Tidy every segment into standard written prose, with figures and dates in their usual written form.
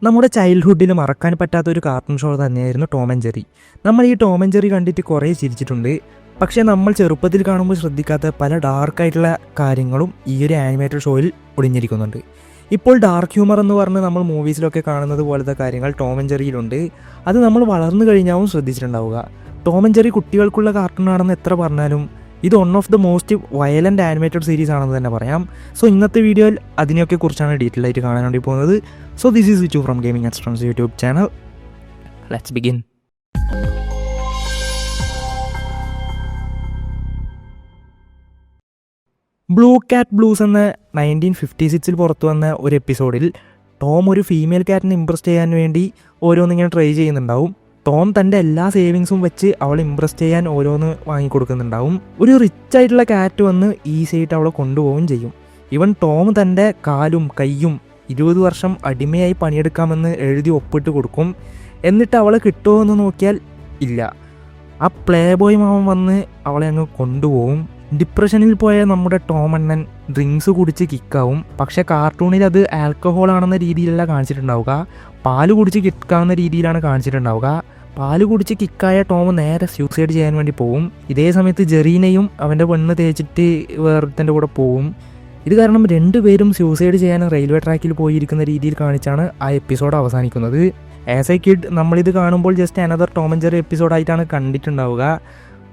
നമ്മുടെ ചൈൽഡ്ഹുഡിൽ മറക്കാൻ പറ്റാത്തൊരു കാർട്ടൂൺ ഷോ തന്നെയായിരുന്നു ടോം ആൻഡ് ജെറി. നമ്മൾ ഈ ടോം ആൻഡ് ജെറി കണ്ടിട്ട് കുറേ ചിരിച്ചിട്ടുണ്ട്. പക്ഷേ നമ്മൾ ചെറുപ്പത്തിൽ കാണുമ്പോൾ ശ്രദ്ധിക്കാത്ത പല ഡാർക്കായിട്ടുള്ള കാര്യങ്ങളും ഈ ഒരു ആനിമേറ്റഡ് ഷോയിൽ ഒളിഞ്ഞിരിക്കുന്നുണ്ട്. ഇപ്പോൾ ഡാർക്ക് ഹ്യൂമർ എന്ന് പറഞ്ഞ് നമ്മൾ മൂവീസിലൊക്കെ കാണുന്നത് പോലത്തെ കാര്യങ്ങൾ ടോം ആൻഡ് ജെറിയിലുണ്ട്. അത് നമ്മൾ വളർന്നു കഴിഞ്ഞാവും ശ്രദ്ധിച്ചിട്ടുണ്ടാവുക. ടോം ആൻഡ് ജെറി കുട്ടികൾക്കുള്ള കാർട്ടൂൺ ആണെന്ന് എത്ര പറഞ്ഞാലും ഇത് one of the most violent animated series ആണെന്ന് തന്നെ പറയാം. സോ ഇന്നത്തെ വീഡിയോയിൽ അതിനെയൊക്കെ കുറിച്ചാണ് ഡീറ്റെയിൽ ആയിട്ട് കാണാൻ വേണ്ടി പോകുന്നത്. So this is Vichu from gaming extremes YouTube channel. Let's begin. Blue cat blues എന്ന 1956 പുറത്തു വന്ന ഒരു എപ്പിസോഡിൽ ടോം ഒരു ഫീമെയിൽ കാറ്റിനെ ഇംപ്രസ് ചെയ്യാൻ വേണ്ടി ഓരോന്നിങ്ങനെ ട്രൈ ചെയ്യുന്നുണ്ടാവും. ടോം തൻ്റെ എല്ലാ സേവിങ്സും വെച്ച് അവളെ ഇംപ്രസ് ചെയ്യാൻ ഓരോന്ന് വാങ്ങിക്കൊടുക്കുന്നുണ്ടാവും. ഒരു റിച്ച് ആയിട്ടുള്ള കാറ്റ് വന്ന് ഈസി ആയിട്ട് അവളെ കൊണ്ടുപോവുകയും ചെയ്യും. ഈവൻ ടോം തൻ്റെ കാലും കയ്യും 20 വർഷം അടിമയായി പണിയെടുക്കാമെന്ന് എഴുതി ഒപ്പിട്ട് കൊടുക്കും. എന്നിട്ട് അവളെ കിട്ടുമോ എന്ന് നോക്കിയാൽ ഇല്ല. ആ പ്ലേ ബോയ് മാമൻ വന്ന് അവളെ അങ്ങ് കൊണ്ടുപോകും. ഡിപ്രഷനിൽ പോയ നമ്മുടെ ടോം അണ്ണൻ ഡ്രിങ്ക്സ് കുടിച്ച് കിക്കാവും. പക്ഷേ കാർട്ടൂണിൽ അത് ആൽക്കഹോൾ ആണെന്ന രീതിയിലല്ല കാണിച്ചിട്ടുണ്ടാവുക, പാല് കുടിച്ച് കിക്കാവുന്ന രീതിയിലാണ് കാണിച്ചിട്ടുണ്ടാവുക. പാല് കുടിച്ച് കിക്കായ ടോം നേരെ സൂസൈഡ് ചെയ്യാൻ വേണ്ടി പോവും. ഇതേ സമയത്ത് ജെറീനെയും അവൻ്റെ പെണ്ണ് തേച്ചിട്ട് വേറൊരുത്തൻ്റെ കൂടെ പോവും. ഇത് കാരണം രണ്ടുപേരും സൂസൈഡ് ചെയ്യാൻ റെയിൽവേ ട്രാക്കിൽ പോയിരിക്കുന്ന രീതിയിൽ കാണിച്ചാണ് ആ എപ്പിസോഡ് അവസാനിക്കുന്നത്. ആസ് എ കിഡ് നമ്മളിത് കാണുമ്പോൾ just another Tom and Jerry എപ്പിസോഡായിട്ടാണ് കണ്ടിട്ടുണ്ടാവുക.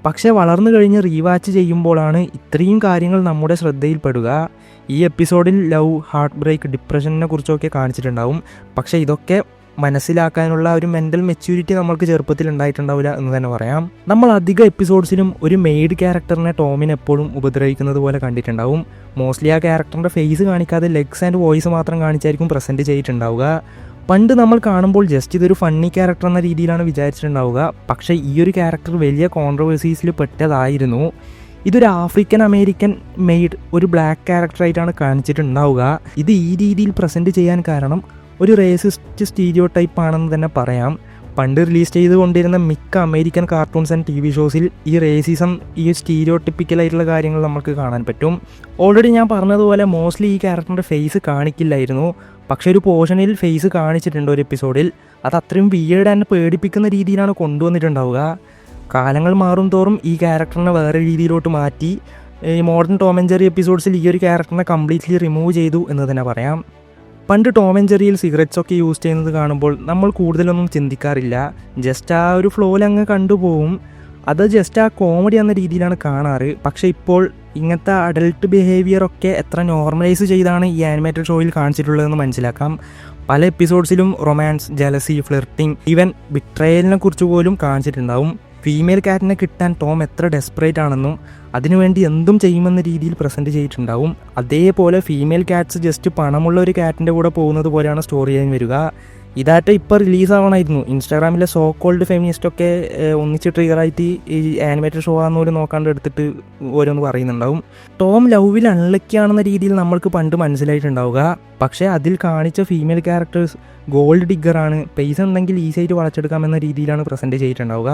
പക്ഷേ വളർന്നു കഴിഞ്ഞ് റീവാച്ച് ചെയ്യുമ്പോഴാണ് ഇത്രയും കാര്യങ്ങൾ നമ്മുടെ ശ്രദ്ധയിൽപ്പെടുക. ഈ എപ്പിസോഡിൽ ലവ്, ഹാർട്ട് ബ്രേക്ക്, ഡിപ്രഷനെ കുറിച്ചൊക്കെ കാണിച്ചിട്ടുണ്ടാവും. പക്ഷേ ഇതൊക്കെ മനസ്സിലാക്കാനുള്ള ഒരു മെൻ്റൽ മെച്യൂരിറ്റി നമ്മൾക്ക് ചെറുപ്പത്തിൽ ഉണ്ടായിട്ടുണ്ടാവില്ല എന്ന് തന്നെ പറയാം. നമ്മൾ അധിക എപ്പിസോഡ്സിലും ഒരു മെയ്ഡ് ക്യാരക്ടറിനെ ടോമിനെ എപ്പോഴും ഉപദ്രവിക്കുന്നത് പോലെ കണ്ടിട്ടുണ്ടാവും. മോസ്റ്റ്ലി ആ ക്യാരക്ടറിൻ്റെ ഫേസ് കാണിക്കാതെ ലെഗ്സ് ആൻഡ് വോയിസ് മാത്രം കാണിച്ചായിരിക്കും പ്രസൻറ്റ് ചെയ്തിട്ടുണ്ടാവുക. പണ്ട് നമ്മൾ കാണുമ്പോൾ ജസ്റ്റ് ഇതൊരു ഫണ്ണി ക്യാരക്ടർ എന്ന രീതിയിലാണ് വിചാരിച്ചിട്ടുണ്ടാവുക. പക്ഷേ ഈ ഒരു ക്യാരക്ടർ വലിയ കോൺട്രവേഴ്സീസിൽ പെട്ടതായിരുന്നു. ഇതൊരു ആഫ്രിക്കൻ അമേരിക്കൻ മെയ്ഡ് ഒരു ബ്ലാക്ക് ക്യാരക്ടറായിട്ടാണ് കാണിച്ചിട്ടുണ്ടാവുക. ഇത് ഈ രീതിയിൽ പ്രസൻറ്റ് ചെയ്യാൻ കാരണം ഒരു റേസിസ്റ്റ് സ്റ്റീരിയോ ടൈപ്പ് ആണെന്ന് തന്നെ പറയാം. പണ്ട് റിലീസ് ചെയ്തുകൊണ്ടിരുന്ന മിക്ക അമേരിക്കൻ കാർട്ടൂൺസ് ആൻഡ് TV ഷോസിൽ ഈ റേസിസം, ഈ സ്റ്റീരിയോ ടിപ്പിക്കലായിട്ടുള്ള കാര്യങ്ങൾ നമുക്ക് കാണാൻ പറ്റും. ഓൾറെഡി ഞാൻ പറഞ്ഞതുപോലെ മോസ്റ്റ്ലി ഈ ക്യാരക്ടറിൻ്റെ ഫേസ് കാണിക്കില്ലായിരുന്നു. പക്ഷേ ഒരു പോർഷനിൽ ഫേസ് കാണിച്ചിട്ടുണ്ട് ഒരു എപ്പിസോഡിൽ. അത് അത്രയും വിയേർഡ് ആൻഡ് പേടിപ്പിക്കുന്ന രീതിയിലാണ് കൊണ്ടുവന്നിട്ടുണ്ടാവുക. കാലങ്ങൾ മാറും തോറും ഈ ക്യാരക്ടറിനെ വേറെ രീതിയിലോട്ട് മാറ്റി ഈ മോഡേൺ ടോം ആൻഡ് ജെറി എപ്പിസോഡ്സിൽ ഈ ഒരു ക്യാരക്ടറിനെ കംപ്ലീറ്റ്ലി റിമൂവ് ചെയ്തു എന്ന് തന്നെ പറയാം. പണ്ട് ടോം ആൻഡ് ജെറിയിൽ സിഗരറ്റ്സ് ഒക്കെ യൂസ് ചെയ്യുന്നത് കാണുമ്പോൾ നമ്മൾ കൂടുതലൊന്നും ചിന്തിക്കാറില്ല. ജസ്റ്റ് ആ ഒരു ഫ്ലോയിൽ അങ്ങ് കണ്ടുപോകും. അത് ജസ്റ്റ് ആ കോമഡി എന്ന രീതിയിലാണ് കാണാറ്. പക്ഷേ ഇപ്പോൾ ഇങ്ങനത്തെ അഡൽട്ട് ബിഹേവിയറൊക്കെ എത്ര നോർമലൈസ് ചെയ്താണ് ഈ ആനിമേറ്റഡ് ഷോയിൽ കാണിച്ചിട്ടുള്ളതെന്ന് മനസ്സിലാക്കാം. പല എപ്പിസോഡ്സിലും റൊമാൻസ്, ജലസി, ഫ്ലിർട്ടിങ്, ഈവൻ ബിട്രയലിനെ കുറിച്ച് പോലും കാണിച്ചിട്ടുണ്ടാവും. ഫീമെയിൽ കാറ്റിനെ കിട്ടാൻ ടോം എത്ര ഡെസ്പറേറ്റ് ആണെന്നും അതിനുവേണ്ടി എന്തും ചെയ്യുമെന്ന രീതിയിൽ പ്രസൻറ്റ് ചെയ്തിട്ടുണ്ടാവും. അതേപോലെ ഫീമെയിൽ കാറ്റ്സ് ജസ്റ്റ് പണമുള്ള ഒരു കാറ്റിൻ്റെ കൂടെ പോകുന്നത് പോലെയാണ് സ്റ്റോറി ലൈൻ വരിക. ഇതായിട്ട് ഇപ്പോൾ റിലീസാവണമായിരുന്നു. ഇൻസ്റ്റാഗ്രാമിലെ സോ കോൾഡ് ഫെമിനിസ്റ്റൊക്കെ ഒന്നിച്ച് ട്രിഗറായിട്ട് ഈ ആനിമേറ്റഡ് ഷോ ആണെന്ന് പോലും നോക്കാണ്ട് എടുത്തിട്ട് ഓരോന്ന് പറയുന്നുണ്ടാവും. ടോം ലവിൽ അൺലക്കിയാണെന്ന രീതിയിൽ നമ്മൾക്ക് പണ്ട് മനസ്സിലായിട്ടുണ്ടാവുക. പക്ഷേ അതിൽ കാണിച്ച ഫീമെയിൽ ക്യാരക്ടേഴ്സ് ഗോൾഡ് ഡിഗറാണ്, പൈസ ഉണ്ടെങ്കിൽ ഈസിയായിട്ട് വളച്ചെടുക്കാമെന്ന രീതിയിലാണ് പ്രസൻറ്റ് ചെയ്തിട്ടുണ്ടാവുക.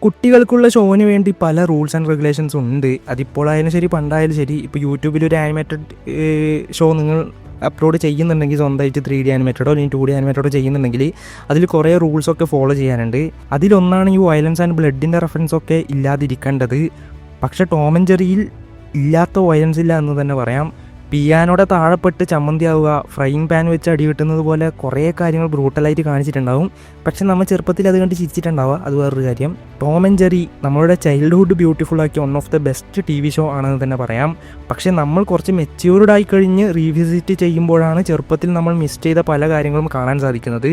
കുട്ടികൾക്കുള്ള ഷോന് വേണ്ടി പല റൂൾസ് ആൻഡ് റെഗുലേഷൻസ് ഉണ്ട്. അതിപ്പോഴായാലും ശരി പണ്ടായാലും ശരി. ഇപ്പോൾ യൂട്യൂബിൽ ഒരു ആനിമേറ്റഡ് ഷോ നിങ്ങൾ അപ്ലോഡ് ചെയ്യുന്നുണ്ടെങ്കിൽ സ്വന്തമായിട്ട് 3D ആനിമേറ്റഡോ അല്ലെങ്കിൽ 2D ആനിമേറ്റഡോ ചെയ്യുന്നുണ്ടെങ്കിൽ അതിൽ കുറേ റൂൾസൊക്കെ ഫോളോ ചെയ്യാനുണ്ട്. അതിലൊന്നാണ് ഈ വയലൻസ് ആൻഡ് ബ്ലഡിൻ്റെ റെഫറൻസൊക്കെ ഇല്ലാതിരിക്കേണ്ടത്. പക്ഷേ ടോം ആൻഡ് ജെറിയിൽ ഇല്ലാത്ത വയലൻസ് ഇല്ല എന്ന് തന്നെ പറയാം. പിയാനോടെ താഴെപ്പെട്ട് ചമ്മന്തിയാവുക, ഫ്രൈയിങ് പാൻ വെച്ച് അടി കിട്ടുന്നത് പോലെ കുറേ കാര്യങ്ങൾ ബ്രൂട്ടലായിട്ട് കാണിച്ചിട്ടുണ്ടാവും. പക്ഷെ നമ്മൾ ചെറുപ്പത്തിൽ അത് കണ്ട് ചിരിച്ചിട്ടുണ്ടാവുക, അത് വേറൊരു കാര്യം. ടോം ആൻഡ് ജെറി നമ്മളുടെ ചൈൽഡ്ഹുഡ് ബ്യൂട്ടിഫുള്ളാക്കിയ one of the best TV show ആണെന്ന് തന്നെ പറയാം. പക്ഷേ നമ്മൾ കുറച്ച് മെച്യൂർഡ് ആയി കഴിഞ്ഞ് റീവിസിറ്റ് ചെയ്യുമ്പോഴാണ് ചെറുപ്പത്തിൽ നമ്മൾ മിസ് ചെയ്ത പല കാര്യങ്ങളും കാണാൻ സാധിക്കുന്നത്.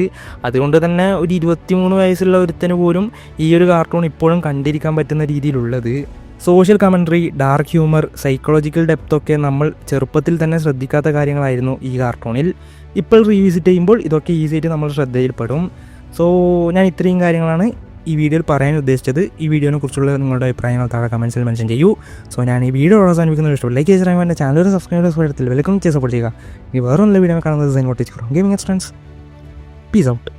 അതുകൊണ്ട് തന്നെ ഒരു 23 വയസ്സുള്ള ഒരുത്തന് പോലും ഈ ഒരു കാർട്ടൂൺ ഇപ്പോഴും കണ്ടിരിക്കാൻ പറ്റുന്ന രീതിയിലുള്ളത്. Social commentary, dark humour, psychological ഡെപ്തൊക്കെ നമ്മൾ ചെറുപ്പത്തിൽ തന്നെ ശ്രദ്ധിക്കാത്ത കാര്യങ്ങളായിരുന്നു ഈ കാർട്ടൂണിൽ. ഇപ്പോൾ റീവിസിറ്റ് ചെയ്യുമ്പോൾ ഇതൊക്കെ ഈസിയായിട്ട് നമ്മൾ ശ്രദ്ധയിൽപ്പെടും. സോ ഞാൻ ഇത്രയും കാര്യങ്ങളാണ് ഈ വീഡിയോയിൽ പറയാൻ ഉദ്ദേശിച്ചത്. ഈ വീഡിയോനെ കുറിച്ചുള്ള നിങ്ങളുടെ അഭിപ്രായങ്ങൾ താഴെ കമൻസിൽ മെൻഷൻ ചെയ്യൂ. സോ ഞാൻ ഈ വീഡിയോ അവസാനിപ്പിക്കുന്നത് ഇഷ്ടം ലൈക്ക് ചെയ്ത് എൻ്റെ ചാനൽ സബ്സ്ക്രൈബ് ചെയ്തിട്ടില്ല വെൽക്കം ചെയ്ത് സപ്പോർട്ട് ചെയ്യുക. ഈ വേറൊന്നും വീഡിയോ കാണുന്നത് ഗെയിമിംഗ് എക്സ്ട്രംസ്. Peace out.